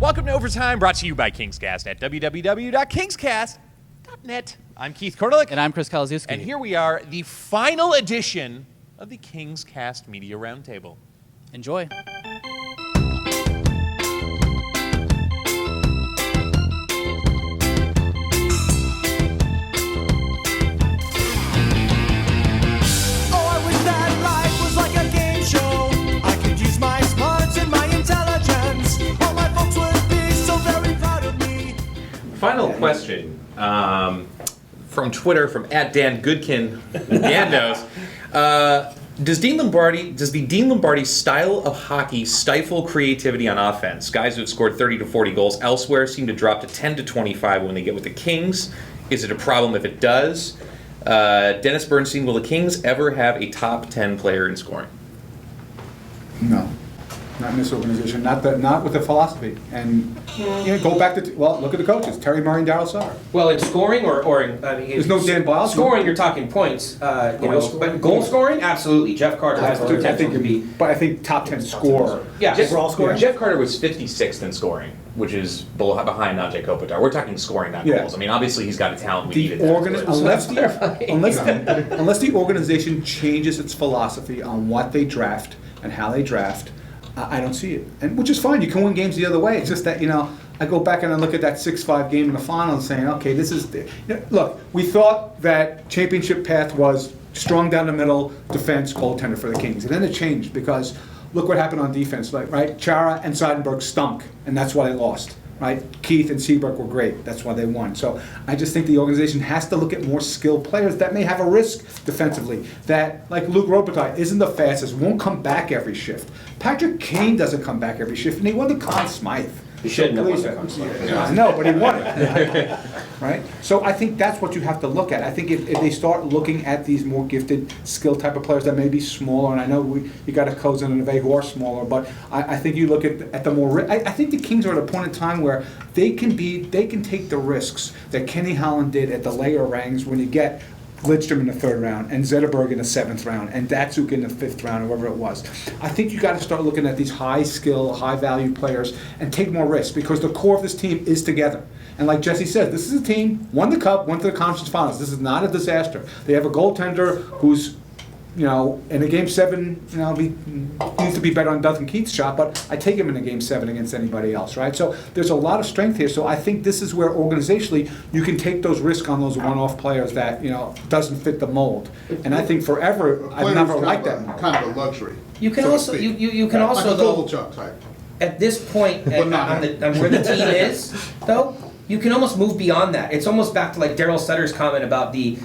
Welcome to Overtime, brought to you by KingsCast at www.kingscast.net. I'm Keith Korneluk. And I'm Chris Kalazewski. And here we are, the final edition of the KingsCast Media Roundtable. Enjoy. Final question from Twitter from @DanGoodkin Gandos. Does the Dean Lombardi style of hockey stifle creativity on offense? Guys who have scored 30 to 40 goals elsewhere seem to drop to 10 to 25 when they get with the Kings. Is it a problem if it does? Dennis Bernstein, will the Kings ever have a top 10 player in scoring? No. Not in this organization. Not with the philosophy. And go back to look at the coaches: Terry Murray and Darryl Sutter. Well, in scoring there's no Dan Biles. Scoring, you're talking points. But goal scoring, absolutely. Jeff Carter has the potential to be. But I think top 10 scorer. Yeah, overall scoring. Jeff Carter was 56th in scoring, which is behind Najee Kopitar. We're talking scoring, not goals. I mean, obviously he's got a talent. Unless the organization changes its philosophy on what they draft and how they draft. I don't see it, and which is fine. You can win games the other way. It's just that I go back and I look at that 6-5 game in the final and saying, okay, this is. Look, we thought that championship path was strong down the middle, defense, goaltender for the Kings, and then it changed because look what happened on defense. Right, Chara and Seidenberg stunk, and that's why they lost. Right, Keith and Seabrook were great. That's why they won. So I just think the organization has to look at more skilled players that may have a risk defensively. That, like Luke Robitaille, isn't the fastest, won't come back every shift. Patrick Kane doesn't come back every shift, and he won the Conn Smythe. He shouldn't have won the Conn Smythe. I know, but he won it. Right? So I think that's what you have to look at. I think if they start looking at these more gifted, skilled type of players that may be smaller, and I know you got a Kozin and a Neve who are smaller, but I think you look at the more. I think the Kings are at a point in time where they can take the risks that Kenny Holland did at the later ranks when you get Lidstrom in the 3rd round, and Zetterberg in the 7th round, and Datsuk in the 5th round, or whatever it was. I think you got to start looking at these high-skill, high-value players and take more risks because the core of this team is together. And like Jesse said, this is a team, won the Cup, went to the conference finals. This is not a disaster. They have a goaltender who's, in a Game 7, he needs to be better on Duncan Keith's shot, but I take him in a Game 7 against anybody else, right? So there's a lot of strength here. So I think this is where organizationally you can take those risks on those one-off players that, doesn't fit the mold. And I think forever, I've never liked that. Kind of a luxury. You can also, you can also, like a Kovalchuk type. At this point, on where the team is, though, you can almost move beyond that. It's almost back to like Darryl Sutter's comment about the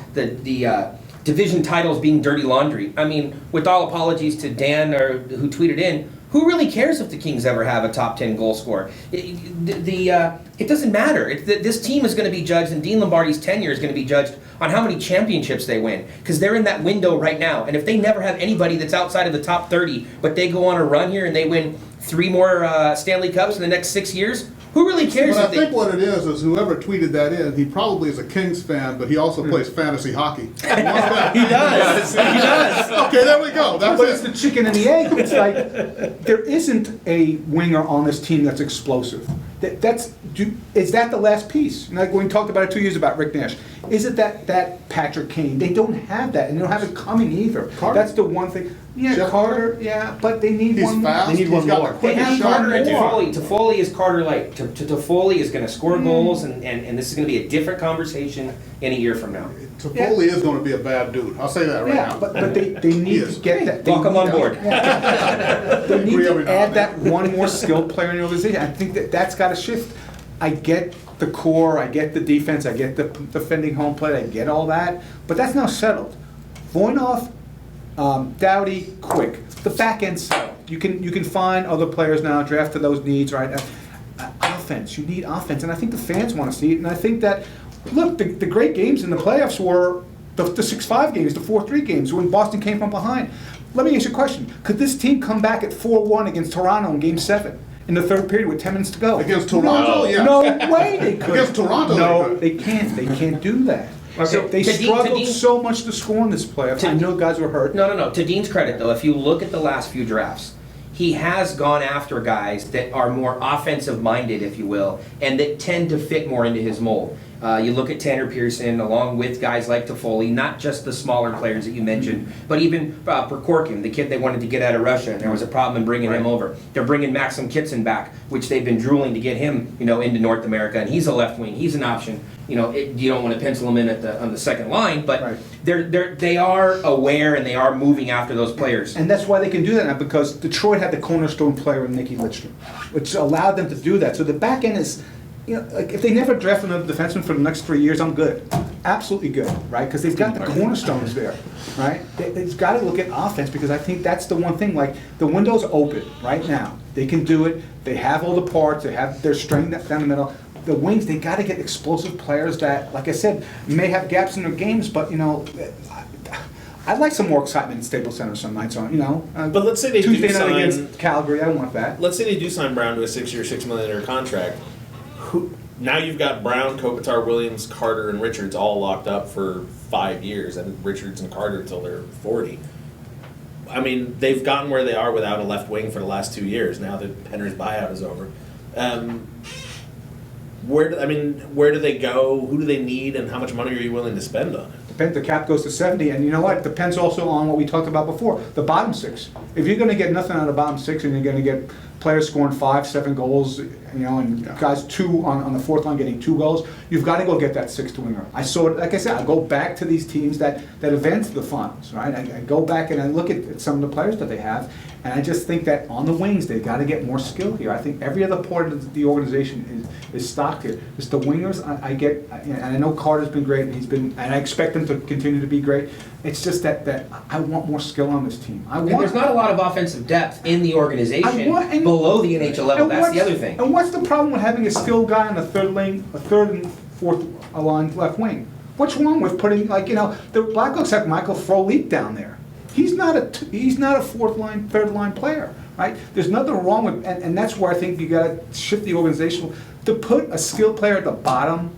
division titles being dirty laundry. I mean, with all apologies to Dan who tweeted in, who really cares if the Kings ever have a top 10 goal scorer? It doesn't matter. This team is going to be judged, and Dean Lombardi's tenure is going to be judged on how many championships they win, because they're in that window right now. And if they never have anybody that's outside of the top 30, but they go on a run here and they win 3 more Stanley Cups in the next 6 years, who really cares? But I think what it is whoever tweeted that in, he probably is a Kings fan, but he also plays fantasy hockey. He does. Okay, there we go. But it's the chicken and the egg. It's like there isn't a winger on this team that's explosive. Is that the last piece? Like when we talked about it 2 years about Rick Nash. Is it that Patrick Kane? They don't have that, and they don't have it coming either. Carter. That's the one thing. Yeah, Jeff Carter. Yeah, but they need one. Fast. They need one more. They have Carter and more. Toffoli. Toffoli is Carter light. Toffoli is going to score goals, and this is going to be a different conversation in a year from now. Toffoli is going to be a bad dude. I'll say that right now. But they need to get that. Welcome on board. They need to add that one more skilled player in the organization. I think that's got to shift. I get the core, I get the defense, I get the defending home plate, I get all that, but that's now settled. Voynov, Doughty, Quick. The back end settled. You can find other players now, draft to those needs, right? Offense, you need offense, and I think the fans want to see it, and I think that, look, the great games in the playoffs were the 6-5 games, the 4-3 games, when Boston came from behind. Let me ask you a question. Could this team come back at 4-1 against Toronto in Game 7? In the 3rd period with 10 minutes to go. Against Toronto, yes. No way they could. Against Toronto, no, they can't. They can't do that. So they struggled so much to score in this playoff. I know guys were hurt. No. To Dean's credit, though, if you look at the last few drafts, he has gone after guys that are more offensive minded, if you will, and that tend to fit more into his mold. You look at Tanner Pearson, along with guys like Toffoli, not just the smaller players that you mentioned, but even Prokhorkin, the kid they wanted to get out of Russia, and there was a problem in bringing him over. They're bringing Maxim Kitson back, which they've been drooling to get him, into North America, and he's a left wing. He's an option. You don't want to pencil him in on the second line, but they are aware and they are moving after those players. And that's why they can do that now, because Detroit had the cornerstone player in Nicky Lidstrom, which allowed them to do that. So the back end is, like if they never draft another defenseman for the next 3 years, I'm good. Absolutely good, right? Because they've got the cornerstones there, right? They've got to look at offense, because I think that's the one thing. Like, the window's open right now. They can do it. They have all the parts. They have their strength down the middle. The wings, they got to get explosive players that, like I said, may have gaps in their games, but I'd like some more excitement in Staples Center some nights on, But let's say they Tuesday do night sign against Calgary. I want that. Let's say they do sign Brown to a 6-year, $6 million contract. Now you've got Brown, Kopitar, Williams, Carter, and Richards all locked up for 5 years, and Richards and Carter until they're 40. I mean, they've gotten where they are without a left wing for the last 2 years. Now that Penner's buyout is over, where do they go? Who do they need, and how much money are you willing to spend on it? Depends. The cap goes to 70, and you know what? It depends also on what we talked about before, the bottom six. If you're going to get nothing out of the bottom six, and you're going to get players scoring 5, 7 goals, and guys on the fourth line getting 2 goals, you've got to go get that sixth winger. I saw it, like I said, I go back to these teams that advanced the finals, right? I go back and I look at some of the players that they have, and I just think that on the wings, they've got to get more skill here. I think every other part of the organization is stocked here. It's the wingers and I know Carter's been great, and I expect him to continue to be great. It's just that I want more skill on this team. And there's not a lot of offensive depth in the organization below the NHL level. That's the other thing. And what's the problem with having a skilled guy on the third and fourth line left wing? What's wrong with putting, the Blackhawks have Michael Frolik down there? He's not a fourth line, third line player, right? There's nothing wrong with, and that's where I think you got to shift the organization to put a skilled player at the bottom.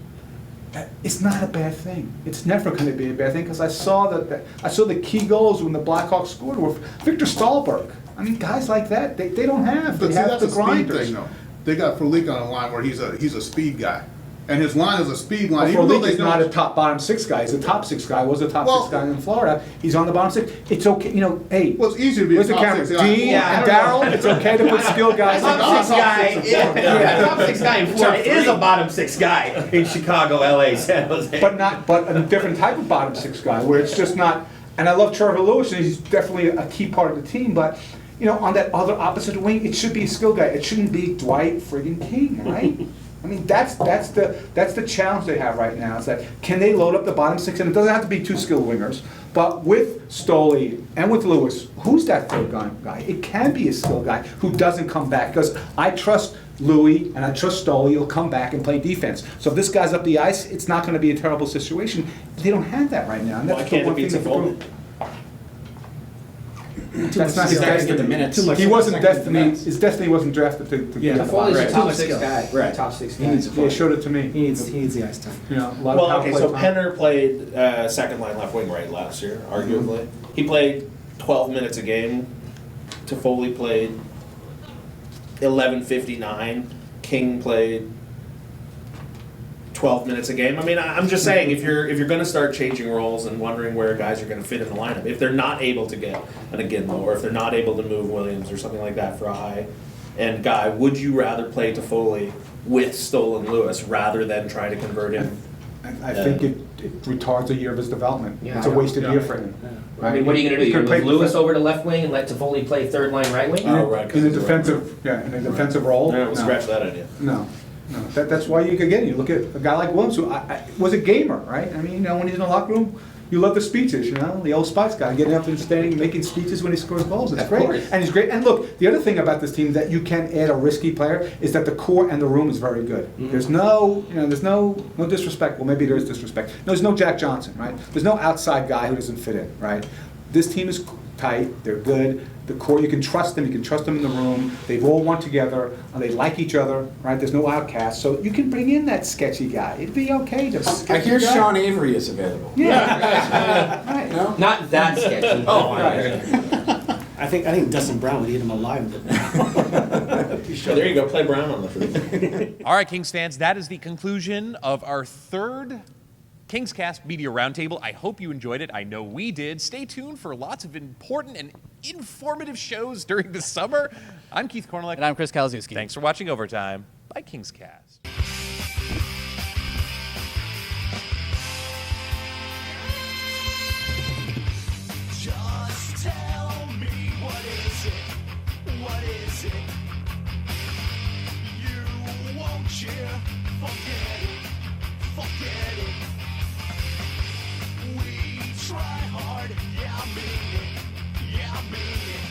It's not a bad thing. It's never going to be a bad thing, because I saw the key goals when the Blackhawks scored were Victor Stahlberg. I mean, guys like that, they don't have. But they see, have that's the a speed grinders. thing, though. They got Frolik on a line where he's a speed guy, and his line is a speed line. Well, Even though Frolik they is not don't- a bottom six guy. He's a top 6 guy. Was a top 6 guy in Florida. He's on the bottom 6. It's okay. Hey. Well, it's easy to be Where's a the top camera? 6 guy. Dean and Daryl. It's okay to put skilled guys. Top 6 guy. Top 6 guy in Florida is a bottom 6 guy in Chicago, LA, San Jose. But a different type of bottom 6 guy, where it's just not. And I love Trevor Lewis, and he's definitely a key part of the team. But on that other opposite wing, it should be a skill guy. It shouldn't be Dwight friggin' King, right? I mean, that's the challenge they have right now. Is that can they load up the bottom 6? And it doesn't have to be 2 skilled wingers, but with Stoley and with Lewis, who's that third guy? It can be a skilled guy who doesn't come back, because I trust Louis and I trust Stoley. He'll come back and play defense. So if this guy's up the ice, it's not going to be a terrible situation. They don't have that right now. And that's Why can't it be thing. That's not He's his not gonna destiny. get the minutes. He wasn't destiny. His destiny wasn't drafted to Yeah. get the Toffoli's bottom. a top Right. 6 guy. Right. Top 6 He guy. needs to They showed it to me. He needs the ice time. A lot of Well, power okay, play so time. Penner played second line left wing right last year, arguably. He played 12 minutes a game. Toffoli played 11:59. King played 12 minutes a game. I mean, I'm just saying, if you're going to start changing roles and wondering where guys are going to fit in the lineup, if they're not able to get an Aginlo, or if they're not able to move Williams or something like that for a high-end guy, would you rather play Toffoli with Stolen Lewis rather than try to convert him? I think it retards a year of his development. Yeah. It's a wasted Yeah. year for him. I mean, what are you going to do? He You're could going to play move Lewis over to left wing and let Toffoli play third line right wing? Oh, right, 'cause In a he's a defensive role? No, we'll No. scratch that idea. No. That's why you you look at a guy like Williams, who was a gamer, right? I mean, when he's in the locker room, you love the speeches, the old Spice guy getting up and standing, making speeches when he scores goals. It's Of great. course. And he's great. And look, the other thing about this team that you can add a risky player is that the core and the room is very good. There's no disrespect. Well, maybe there is disrespect. No, there's no Jack Johnson, right? There's no outside guy who doesn't fit in, right? This team is tight. They're good. The core, you can trust them. You can trust them in the room. They've all won together. They like each other, right? There's no outcasts. So you can bring in that sketchy guy. It'd be okay to. I hear Sean Avery is available. Yeah. Right. No? Not that sketchy. Oh, Right. I think Dustin Brown would eat him alive. So there you go, play Brown on the fruit. All right, Kings fans, that is the conclusion of our third KingsCast Media Roundtable. I hope you enjoyed it. I know we did. Stay tuned for lots of important and informative shows during the summer. I'm Keith Kornelek. And I'm Chris Kalzewski. Thanks for watching Overtime by KingsCast. Just tell me, what is it? What is it? You won't cheer. Forget it. Forget it. We try hard. Yeah, I mean it. Yeah, I mean it.